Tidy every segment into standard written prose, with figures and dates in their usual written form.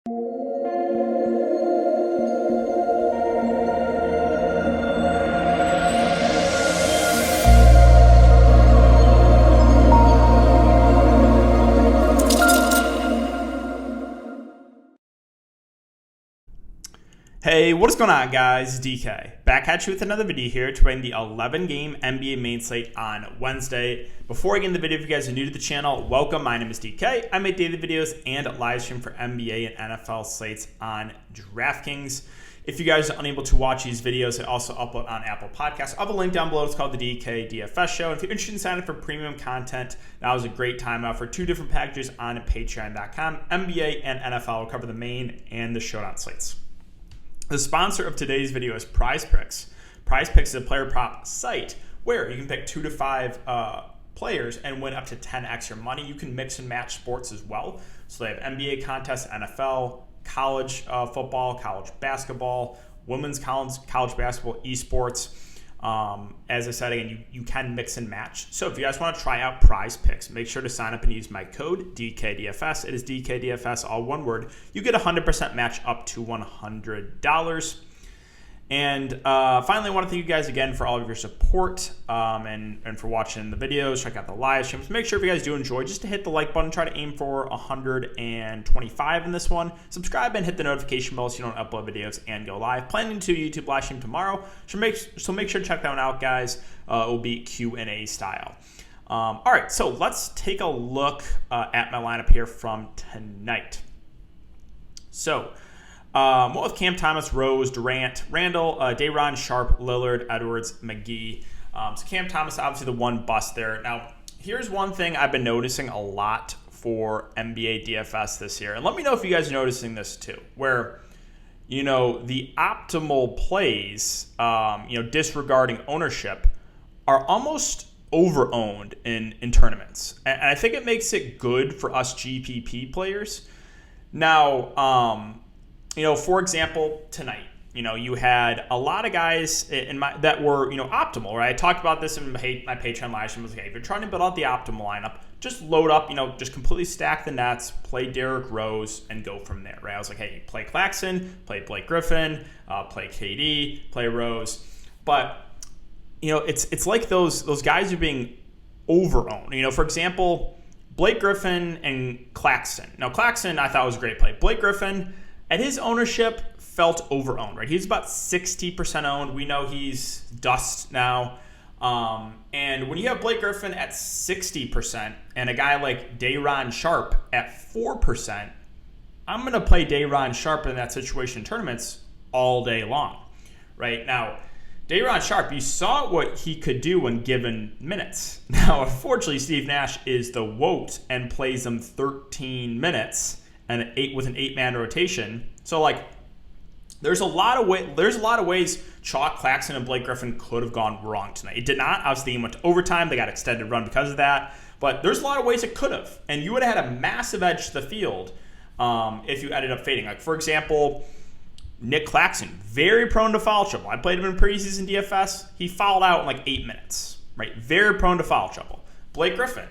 Hey, what is going on, guys? DK. Back at you with another video here to bring the 11-game NBA main slate on Wednesday. Before I get into the video, if you guys are new to the channel, welcome. My name is DK. I make daily videos and live stream for NBA and NFL slates on Draftkings. If you guys are unable to watch these videos, I also upload on Apple Podcasts. I'll have a link down below. It's called the DK DFS Show. And if you're interested in signing up for premium content, now is a great time out for two different packages on patreon.com. NBA and NFL will cover the main and the showdown slates. The sponsor of today's video is PrizePicks. PrizePicks is a player prop site where you can pick 2 to 5 players and win up to 10x your money. You can mix and match sports as well. So they have NBA contests, NFL, college football, college basketball, women's college basketball, esports. As I said, again, you can mix and match. So if you guys want to try out PrizePicks, make sure to sign up and use my code DKDFS. It is DKDFS, all one word. You get a 100% match up to $100. And finally, I want to thank you guys again for all of your support and for watching the videos. Check out the live streams. Make sure if you guys do enjoy, just to hit the like button. Try to aim for 125 in this one. Subscribe and hit the notification bell so you don't upload videos and go live. Planning to YouTube live stream tomorrow. So make sure to check that one out, guys. It will be Q&A style. All right, so let's take a look at my lineup here from tonight. So what with Cam Thomas, Rose, Durant, Randall, Day'Ron, Sharp, Lillard, Edwards, McGee. So Cam Thomas, obviously the one bust there. Now, here's one thing I've been noticing a lot for NBA DFS this year. And let me know if you guys are noticing this too, where, the optimal plays, disregarding ownership, are almost over-owned in tournaments. And I think it makes it good for us GPP players. Now, for example, tonight, you had a lot of guys that were, optimal, right? I talked about this in my Patreon live stream. I was like, hey, if you're trying to build out the optimal lineup, just load up, just completely stack the Nets, play Derrick Rose, and go from there, right? I was like, hey, play Claxton, play Blake Griffin, play KD, play Rose. But, it's like those guys are being over-owned. For example, Blake Griffin and Claxton. Now, Claxton I thought was a great play. Blake Griffin, at his ownership, felt over-owned, right? He's about 60% owned. We know he's dust now. And when you have Blake Griffin at 60% and a guy like Day'Ron Sharp at 4%, I'm going to play Day'Ron Sharp in that situation in tournaments all day long, right? Now, Day'Ron Sharp, you saw what he could do when given minutes. Now, unfortunately, Steve Nash is the WOT and plays him 13 minutes and with an 8-man rotation. So there's a lot of ways Chalk, Claxton, and Blake Griffin could have gone wrong tonight. It did not. Obviously, it went to overtime. They got extended run because of that. But there's a lot of ways it could have, and you would have had a massive edge to the field if you ended up fading. Like, for example, Nick Claxton, very prone to foul trouble. I played him in preseason DFS. He fouled out in 8 minutes, right? Very prone to foul trouble. Blake Griffin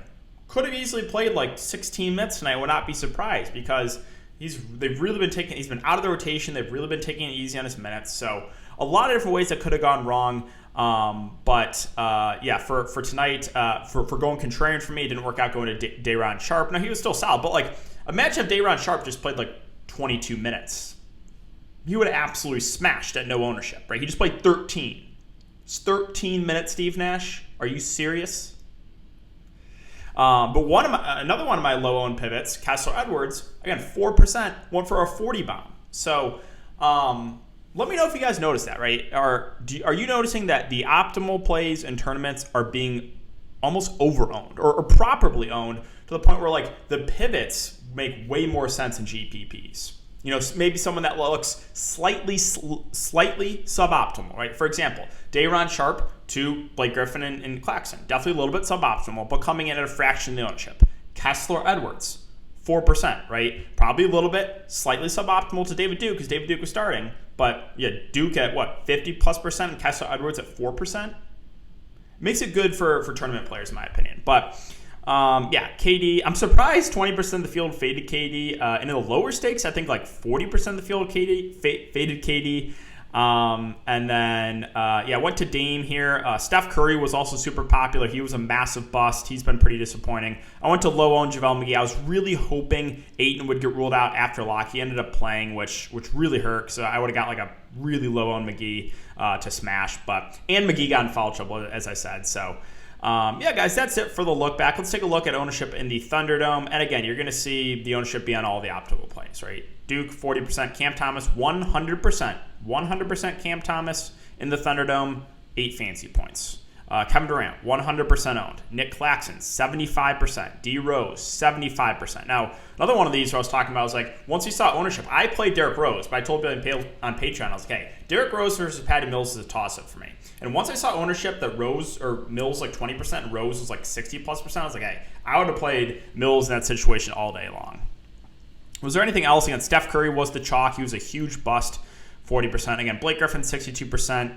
could have easily played 16 minutes tonight. I would not be surprised because he's been out of the rotation. They've really been taking it easy on his minutes. So a lot of different ways that could have gone wrong. For tonight, for going contrarian for me, it didn't work out going to Day'Ron Sharp. Now, he was still solid, but imagine if Day'Ron Sharp just played 22 minutes. He would have absolutely smashed at no ownership, right? He just played 13. It's 13 minutes, Steve Nash. Are you serious? But another one of my low-owned pivots, Kessler Edwards, again, 4%, went for a 40 bomb. So let me know if you guys notice that, right? Are you noticing that the optimal plays in tournaments are being almost over-owned or properly owned to the point where the pivots make way more sense in GPPs? Maybe someone that looks slightly suboptimal, right? For example, Day'Ron Sharp to Blake Griffin and Claxton. Definitely a little bit suboptimal, but coming in at a fraction of the ownership. Kessler Edwards, 4%, right? Probably a little bit slightly suboptimal to David Duke because David Duke was starting. But yeah, Duke at 50+% and Kessler Edwards at 4%? Makes it good for tournament players, in my opinion. But Yeah, KD. I'm surprised 20% of the field faded KD. And in the lower stakes, I think like 40% of the field faded KD. And then, went to Dame here. Steph Curry was also super popular. He was a massive bust. He's been pretty disappointing. I went to low-owned JaVale McGee. I was really hoping Ayton would get ruled out after lock. He ended up playing, which really hurt. So I would have got like a really low-owned McGee to smash. And McGee got in foul trouble, as I said. So, guys, that's it for the look back. Let's take a look at ownership in the Thunderdome. And again, you're going to see the ownership be on all the optimal plays, right? Duke, 40%. Cam Thomas, 100%. 100% Cam Thomas in the Thunderdome, 8 fancy points. Kevin Durant, 100% owned. Nick Claxton, 75%. D Rose, 75%. Now, another one of these where I was talking about was like, once we saw ownership, I played Derrick Rose, but I told you on Patreon, I was like, hey, Derrick Rose versus Patty Mills is a toss-up for me. And once I saw ownership that Rose or Mills like 20% and Rose was like 60+%, I was like, hey, I would have played Mills in that situation all day long. Was there anything else? Again, Steph Curry was the chalk. He was a huge bust, 40%. Again, Blake Griffin, 62%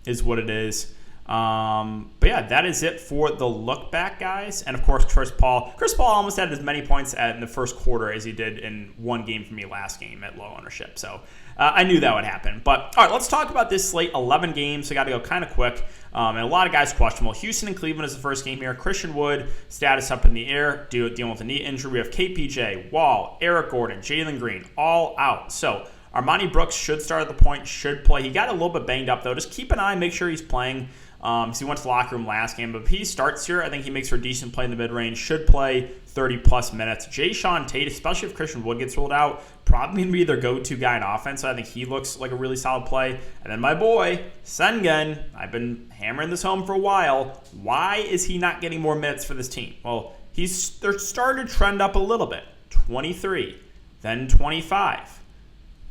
is what it is. That is it for the look back, guys. And of course, Chris Paul. Chris Paul almost had as many points in the first quarter as he did in one game for me last game at low ownership. So I knew that would happen. But all right, let's talk about this slate. 11 games. So got to go kind of quick. And a lot of guys questionable. Houston and Cleveland is the first game here. Christian Wood, status up in the air, dealing with a knee injury. We have KPJ, Wall, Eric Gordon, Jalen Green, all out. So Armani Brooks should start at the point, should play. He got a little bit banged up, though. Just keep an eye, make sure he's playing. So he went to the locker room last game. But if he starts here, I think he makes for a decent play in the mid-range. Should play 30-plus minutes. Jayshawn Tate, especially if Christian Wood gets ruled out, probably going to be their go-to guy in offense. So I think he looks like a really solid play. And then my boy, Sengun. I've been hammering this home for a while. Why is he not getting more minutes for this team? Well, they're starting to trend up a little bit. 23, then 25.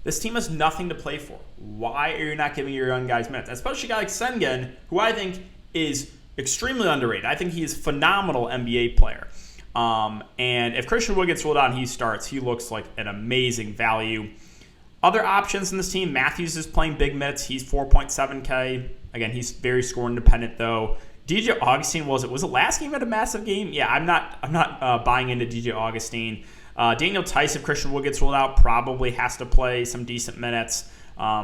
This team has nothing to play for. Why are you not giving your young guys minutes? Especially a guy like Sengun, who I think is extremely underrated. I think he is a phenomenal NBA player. And if Christian Wood gets ruled out and he starts, he looks like an amazing value. Other options in this team, Matthews is playing big minutes. He's 4.7K. Again, he's very score independent, though. DJ Augustine, was it last game at a massive game? Yeah, I'm not buying into DJ Augustine. Daniel Tice, if Christian Wood gets ruled out, probably has to play some decent minutes.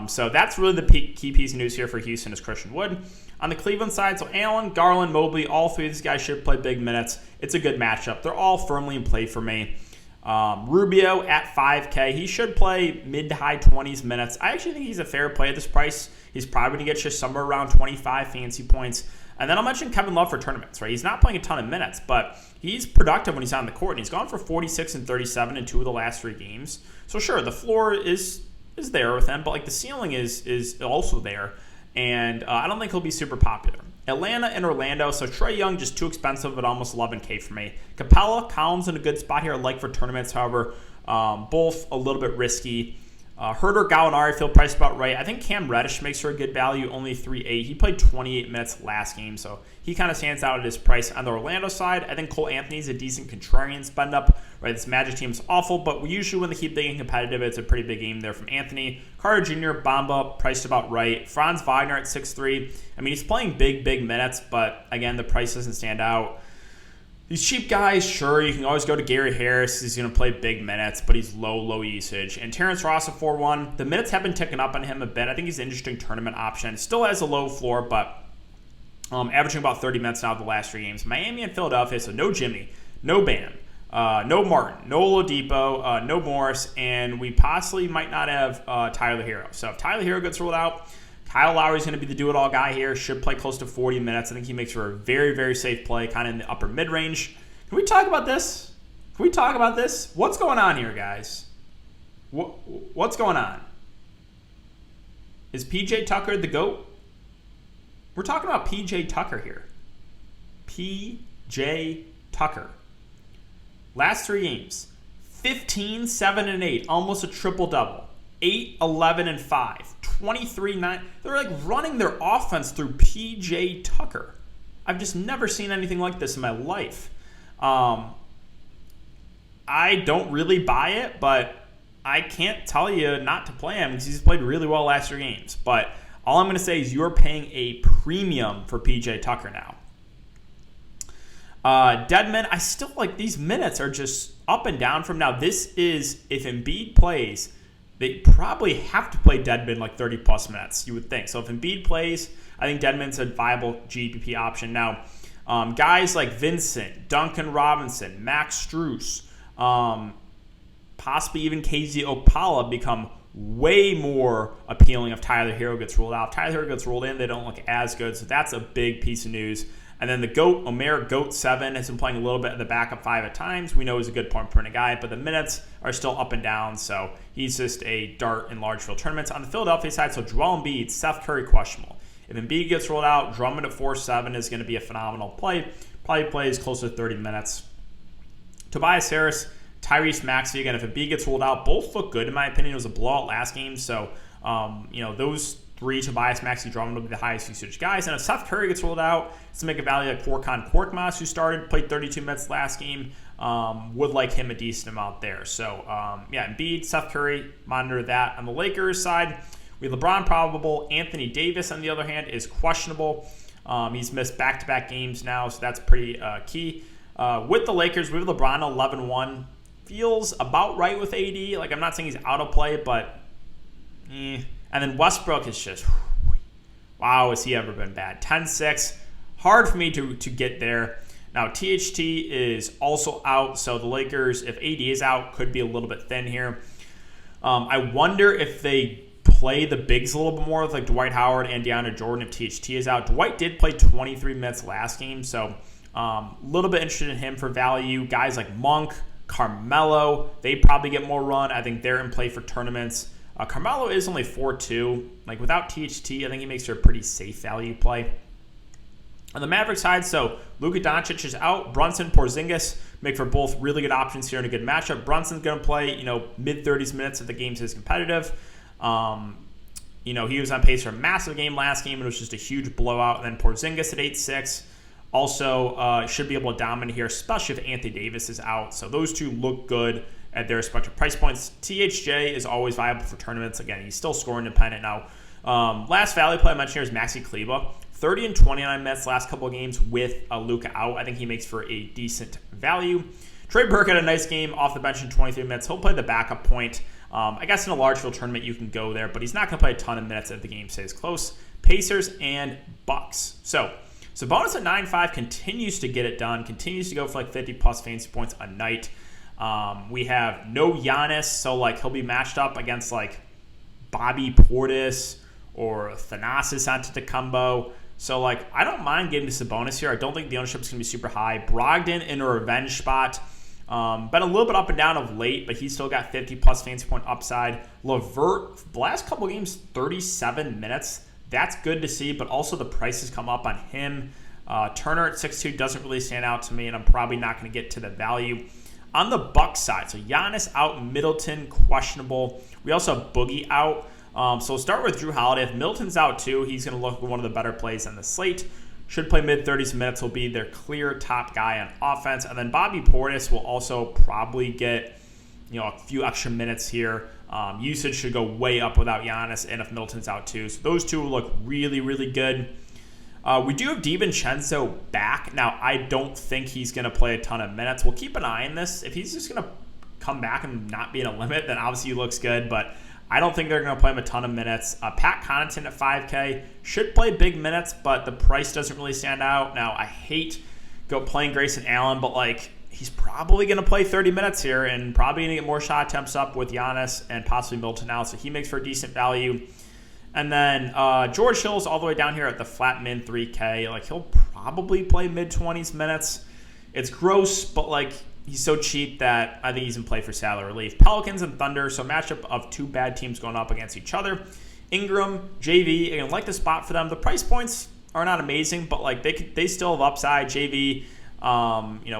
So that's really the key piece of news here for Houston is Christian Wood. On the Cleveland side, so Allen, Garland, Mobley, all three of these guys should play big minutes. It's a good matchup. They're all firmly in play for me. Rubio at 5K. He should play mid to high 20s minutes. I actually think he's a fair play at this price. He's probably going to get you somewhere around 25 fancy points. And then I'll mention Kevin Love for tournaments, right? He's not playing a ton of minutes, but he's productive when he's on the court, and he's gone for 46 and 37 in 2 of the last 3 games. So sure, the floor is there with him, but like the ceiling is also there, and I don't think he'll be super popular. Atlanta and Orlando, so Trae Young just too expensive at almost 11K for me. Capella, Collins in a good spot here, I like for tournaments, however, both a little bit risky. Herder, Gallinari feel priced about right. I think Cam Reddish makes for a good value, only 3.8. He played 28 minutes last game, so he kind of stands out at his price. On the Orlando side, I think Cole Anthony's a decent contrarian spend up. Right, this Magic team's awful, but usually when they keep being competitive, it's a pretty big game there from Anthony. Carter Jr., Bamba, priced about right. Franz Wagner at 6.3. I mean, he's playing big minutes, but again, the price doesn't stand out. These cheap guys, sure, you can always go to Gary Harris. He's going to play big minutes, but he's low usage. And Terrence Ross at 4.1. The minutes have been ticking up on him a bit. I think he's an interesting tournament option. Still has a low floor, but averaging about 30 minutes now the last 3 games. Miami and Philadelphia, so no Jimmy, no Bam, no Martin, no Oladipo, no Morris, and we possibly might not have Tyler Hero. So if Tyler Hero gets ruled out, Kyle Lowry's going to be the do-it-all guy here. Should play close to 40 minutes. I think he makes for a very safe play, kind of in the upper mid-range. Can we talk about this? What's going on here, guys? What's going on? Is PJ Tucker the GOAT? We're talking about PJ Tucker here. PJ Tucker. Last 3 games. 15, 7, and 8. Almost a triple-double. 8, 11, and 5. 23, 9. They're like running their offense through PJ Tucker. I've just never seen anything like this in my life. I don't really buy it, but I can't tell you not to play him because he's played really well last 3 games. But all I'm going to say is you're paying a premium for PJ Tucker now. Dedmon, I still like these minutes are just up and down from now. This is, if Embiid plays, they probably have to play Dedmon like 30-plus minutes, you would think. So if Embiid plays, I think Dedmon's a viable GPP option. Now, guys like Vincent, Duncan Robinson, Max Strus, possibly even KZ Okpala become way more appealing if Tyler Hero gets ruled out. If Tyler Hero gets ruled in, they don't look as good, so that's a big piece of news. And then the GOAT, Omer GOAT7, has been playing a little bit of the backup 5 at times. We know he's a good point per minute guy, but the minutes are still up and down, so he's just a dart in large field tournaments. On the Philadelphia side, so Joel Embiid, Seth Curry, questionable. If Embiid gets rolled out, Drummond at 4-7 is going to be a phenomenal play. Probably plays close to 30 minutes. Tobias Harris, Tyrese Maxey, again, if Embiid gets rolled out, both look good in my opinion. It was a blowout last game, so those three, Tobias, Maxey, Drummond, will be the highest usage guys. And if Seth Curry gets rolled out, let's make a value like Furkan Korkmaz, who played 32 minutes last game. Would like him a decent amount there. So, Embiid, Seth Curry, monitor that. On the Lakers side, we have LeBron probable. Anthony Davis, on the other hand, is questionable. He's missed back-to-back games now, so that's pretty key. With the Lakers, we have LeBron 11-1. Feels about right with AD. Like, I'm not saying he's out of play, but And then Westbrook is just, wow, has he ever been bad? 10-6. Hard for me to get there. Now, THT is also out, so the Lakers, if AD is out, could be a little bit thin here. I wonder if they play the bigs a little bit more with like Dwight Howard and DeAndre Jordan if THT is out. Dwight did play 23 minutes last game, so a little bit interested in him for value. Guys like Monk, Carmelo, they probably get more run. I think they're in play for tournaments. Carmelo is only 4-2. Like without THT, I think he makes her a pretty safe value play. On the Maverick side, so Luka Doncic is out. Brunson, Porzingis make for both really good options here in a good matchup. Brunson's going to play, mid-30s minutes if the game's as competitive. He was on pace for a massive game last game. It was just a huge blowout. And then Porzingis at 8-6 also should be able to dominate here, especially if Anthony Davis is out. So those two look good at their respective price points. THJ is always viable for tournaments. Again, he's still scoring independent now. Last value play I mentioned here is Maxi Kleber. 30 and 29 minutes last couple of games with Luka out. I think he makes for a decent value. Trey Burke had a nice game off the bench in 23 minutes. He'll play the backup point. I guess in a large field tournament you can go there, but he's not going to play a ton of minutes if the game stays close. Pacers and Bucks. So bonus at 9.5 continues to get it done. Continues to go for like 50-plus fantasy points a night. We have no Giannis, so like he'll be matched up against like Bobby Portis or Thanasis Antetokounmpo. So, like, I don't mind getting to Sabonis here. I don't think the ownership is going to be super high. Brogdon in a revenge spot. Been a little bit up and down of late, but he's still got 50-plus fantasy point upside. LeVert, the last couple games, 37 minutes. That's good to see, but also the prices come up on him. Turner at 6.2 doesn't really stand out to me, and I'm probably not going to get to the value. On the Bucks side, so Giannis out, Middleton questionable. We also have Boogie out. So we'll start with Drew Holiday. If Milton's out too, he's going to look like one of the better plays on the slate. Should play mid-30s minutes. Will be their clear top guy on offense. And then Bobby Portis will also probably get a few extra minutes here. Usage should go way up without Giannis and if Milton's out too. So those two look really, really good. We do have DiVincenzo back. Now, I don't think he's going to play a ton of minutes. We'll keep an eye on this. If he's just going to come back and not be in a limit, then obviously he looks good. But I don't think they're going to play him a ton of minutes. Pat Connaughton at 5K should play big minutes, but the price doesn't really stand out. Now, I hate playing Grayson Allen, but like he's probably going to play 30 minutes here and probably going to get more shot attempts up with Giannis and possibly Milton out, so he makes for a decent value. And then George Hill's all the way down here at the flat min 3K. Like he'll probably play mid-20s minutes. It's gross, but like he's so cheap that I think he's in play for salary relief. Pelicans and Thunder, so matchup of two bad teams going up against each other. Ingram, JV, again, like the spot for them. The price points are not amazing, but like they still have upside. JV,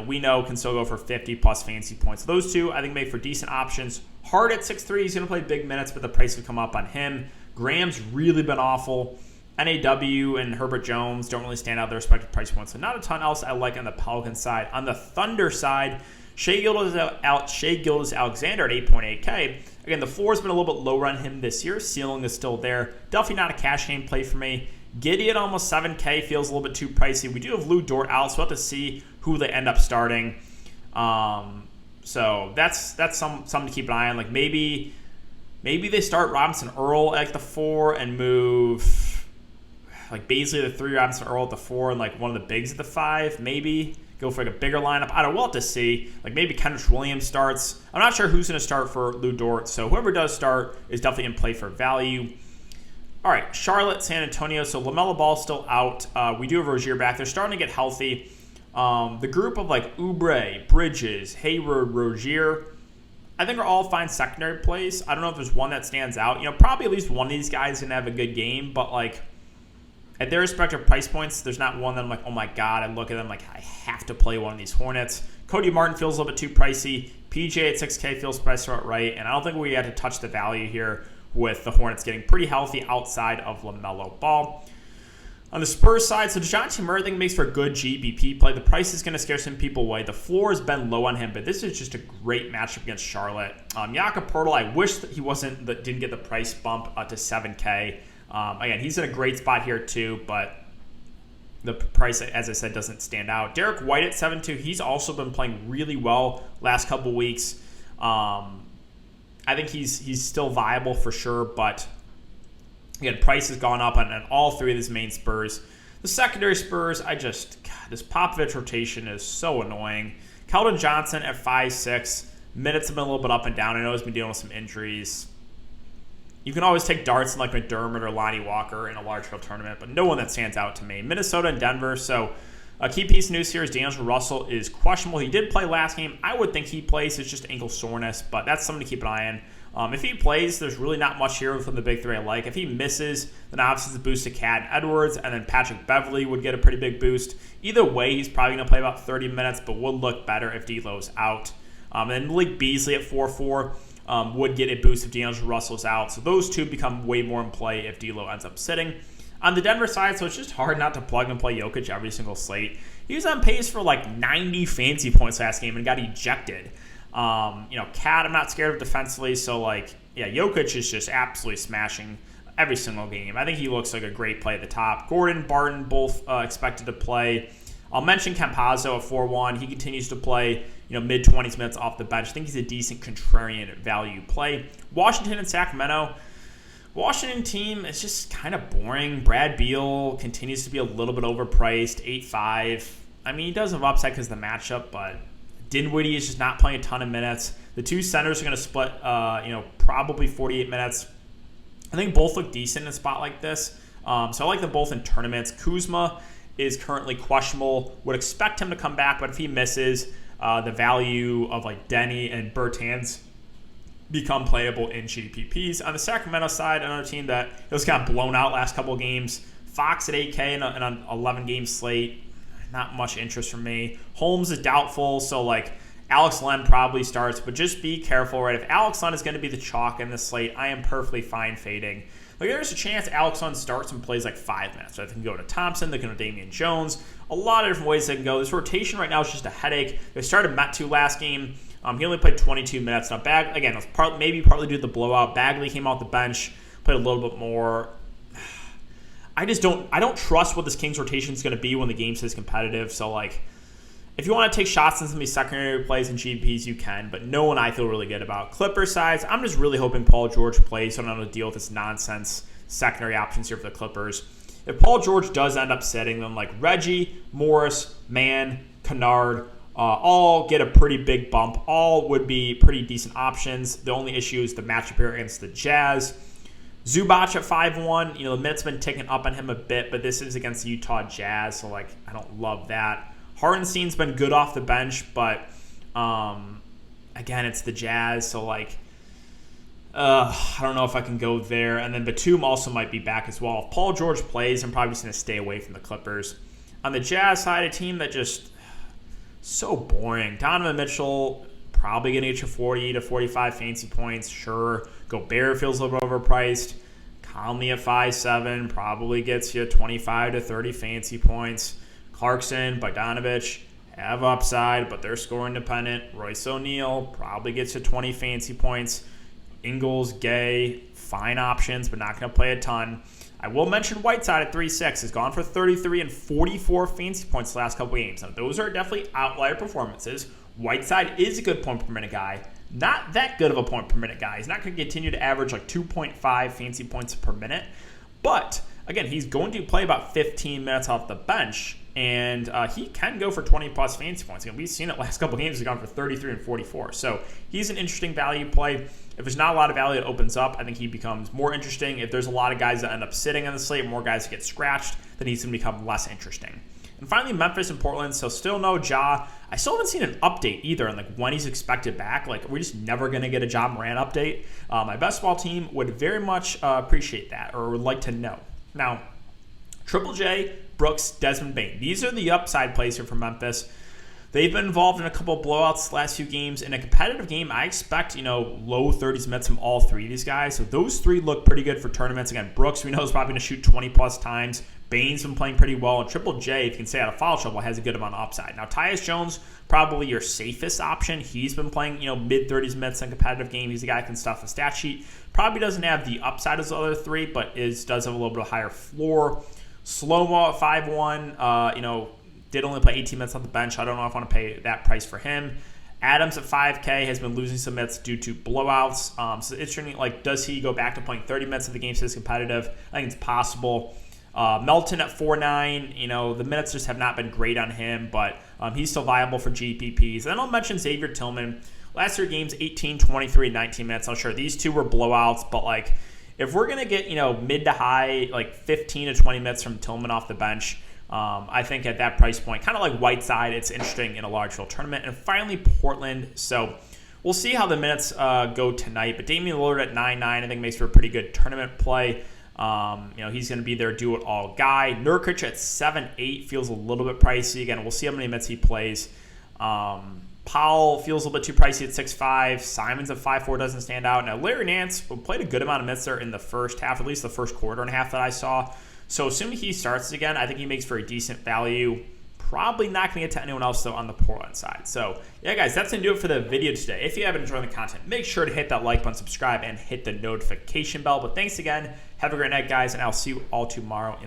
we know can still go for 50-plus fantasy points. So those two, I think, make for decent options. Hard at 6'3", he's going to play big minutes, but the price would come up on him. Graham's really been awful. NAW and Herbert Jones don't really stand out their respective price points. So not a ton else I like on the Pelicans side. On the Thunder side, Shai Gilgeous-Alexander at 8.8K. Again, the floor's been a little bit lower on him this year. Ceiling is still there. Definitely not a cash game play for me. Giddey at almost 7K feels a little bit too pricey. We do have Lou Dort out, so we'll have to see who they end up starting. So that's something to keep an eye on. Like maybe they start Robinson Earl at the 4 and move like Beasley at the 3, Robinson Earl at the 4, and like one of the bigs at the 5. Maybe go for like a bigger lineup. I don't know. We'll have to see. Like maybe Kendrick Williams starts. I'm not sure who's going to start for Lou Dort. So whoever does start is definitely in play for value. All right, Charlotte, San Antonio. So LaMelo Ball's still out. We do have Rozier back. They're starting to get healthy. The group of like Oubre, Bridges, Hayward, Rozier, I think are all fine secondary plays. I don't know if there's one that stands out. Probably at least one of these guys can have a good game, but like at their respective price points, there's not one that I'm like, oh my God, I look at them like I have to play one of these Hornets. Cody Martin feels a little bit too pricey. PJ at 6K feels priced about right, and I don't think we had to touch the value here with the Hornets getting pretty healthy outside of LaMelo Ball. On the Spurs side, so DeJounte Murray, I think, makes for a good GBP play. The price is going to scare some people away. The floor has been low on him, but this is just a great matchup against Charlotte. Jakob Poeltl, I wish that he didn't get the price bump to 7K. Again, he's in a great spot here too, but the price, as I said, doesn't stand out. Derek White at 7.2, he's also been playing really well last couple weeks. I think he's still viable for sure, but again, price has gone up on all three of these main Spurs. The secondary Spurs, this Popovich rotation is so annoying. Keldon Johnson at 5.6. Minutes have been a little bit up and down. I know he's been dealing with some injuries. You can always take darts in like McDermott or Lonnie Walker in a large field tournament, but no one that stands out to me. Minnesota and Denver. So a key piece of news here is D'Angelo Russell is questionable. He did play last game. I would think he plays. It's just ankle soreness, but that's something to keep an eye on. If he plays, there's really not much here from the big three I like. If he misses, then obviously it's a boost to Cat Edwards, and then Patrick Beverley would get a pretty big boost. Either way, he's probably going to play about 30 minutes, but would look better if D'Lo's out. And then Malik Beasley at 4.4 would get a boost if D'Angelo Russell's out. So those two become way more in play if D'Lo ends up sitting. On the Denver side, so it's just hard not to plug and play Jokic every single slate. He was on pace for like 90 fantasy points last game and got ejected. Cat, I'm not scared of defensively, so Jokic is just absolutely smashing every single game. I think he looks like a great play at the top. Gordon, Barton, both expected to play. I'll mention Campazzo at 4.1. He continues to play, mid-20s minutes off the bench. I think he's a decent contrarian value play. Washington and Sacramento. Washington team is just kind of boring. Brad Beal continues to be a little bit overpriced, 8.5. I mean, he does have upside because of the matchup, but Dinwiddie is just not playing a ton of minutes. The two centers are going to split, probably 48 minutes. I think both look decent in a spot like this. So I like them both in tournaments. Kuzma is currently questionable. Would expect him to come back, but if he misses, the value of Denny and Bertans become playable in GPPs. On the Sacramento side, another team that was kind of blown out last couple of games. Fox at 8K and an 11-game slate. Not much interest from me. Holmes is doubtful, so Alex Len probably starts, but just be careful, right? If Alex Len is going to be the chalk in this slate, I am perfectly fine fading. There's a chance Alex Len starts and plays 5 minutes. So they can go to Thompson, they can go to Damian Jones. A lot of different ways they can go. This rotation right now is just a headache. They started Metu last game. He only played 22 minutes. Now, again, it was maybe partly due to the blowout. Bagley came off the bench, played a little bit more. I don't trust what this Kings rotation is going to be when the game stays competitive. So, if you want to take shots in some of these secondary plays and GPPs, you can, but no one I feel really good about. Clippers sides, I'm just really hoping Paul George plays so I don't have to deal with this nonsense secondary options here for the Clippers. If Paul George does end up sitting, then Reggie, Morris, Mann, Kennard, all get a pretty big bump. All would be pretty decent options. The only issue is the matchup here against the Jazz. Zubac at 5.1, the minutes have been ticking up on him a bit, but this is against the Utah Jazz, so I don't love that. Hartenstein's been good off the bench, but again, it's the Jazz, so I don't know if I can go there. And then Batum also might be back as well. If Paul George plays, I'm probably just going to stay away from the Clippers. On the Jazz side, a team that just so boring. Donovan Mitchell probably going to get you 40 to 45 fancy points, sure. Gobert feels a little bit overpriced. Conley at 5.7 probably gets you 25 to 30 fancy points. Clarkson, Bogdanovich have upside, but they're scoring dependent. Royce O'Neal probably gets you 20 fancy points. Ingles, Gay, fine options, but not going to play a ton. I will mention Whiteside at 3.6 has gone for 33 and 44 fantasy points the last couple games. Now, those are definitely outlier performances. Whiteside is a good point per minute guy. Not that good of a point per minute guy. He's not going to continue to average like 2.5 fantasy points per minute. But, again, he's going to play about 15 minutes off the bench. And he can go for 20-plus fantasy points. Again, we've seen it last couple games. He's gone for 33 and 44. So he's an interesting value play. If there's not a lot of value that opens up, I think he becomes more interesting. If there's a lot of guys that end up sitting on the slate, more guys that get scratched, then he's going to become less interesting. And finally, Memphis and Portland. So still no Ja. I still haven't seen an update either on like when he's expected back. Like, we're just never going to get a Ja Morant update. My best ball team would very much appreciate that, or would like to know. Now, Triple J, Brooks, Desmond Bane. These are the upside plays here for Memphis. They've been involved in a couple of blowouts the last few games. In a competitive game, I expect, low 30s minutes from all three of these guys. So those three look pretty good for tournaments. Again, Brooks, we know, is probably going to shoot 20-plus times. Bane's been playing pretty well. And Triple J, if you can stay out of foul trouble, has a good amount of upside. Now, Tyus Jones, probably your safest option. He's been playing, mid-30s minutes in a competitive game. He's a guy who can stuff the stat sheet. Probably doesn't have the upside as the other three, but does have a little bit of higher floor. Slow-mo at 5'1", did only play 18 minutes on the bench. I don't know if I want to pay that price for him. Adams at 5K has been losing some minutes due to blowouts. So it's interesting, does he go back to playing 30 minutes if the game stays competitive? I think it's possible. Melton at 4.9, the minutes just have not been great on him, but he's still viable for GPPs. Then I'll mention Xavier Tillman. Last 3 games, 18, 23, 19 minutes. I'm sure these two were blowouts, but if we're going to get, mid to high, 15 to 20 minutes from Tillman off the bench, I think at that price point, kind of like Whiteside, it's interesting in a large field tournament. And finally, Portland. So we'll see how the minutes go tonight. But Damian Lillard at 9.9, I think makes for a pretty good tournament play. He's going to be their do-it-all guy. Nurkic at 7.8 feels a little bit pricey. Again, we'll see how many minutes he plays. Powell feels a little bit too pricey at 6.5. Simons at 5.4 doesn't stand out. Now, Larry Nance played a good amount of minutes there in the first half, at least the first quarter and a half that I saw. So assuming he starts again, I think he makes for a decent value. Probably not going to get to anyone else, though, on the Portland side. So, yeah, guys, that's going to do it for the video today. If you haven't enjoyed the content, make sure to hit that like button, subscribe, and hit the notification bell. But thanks again. Have a great night, guys, and I'll see you all tomorrow.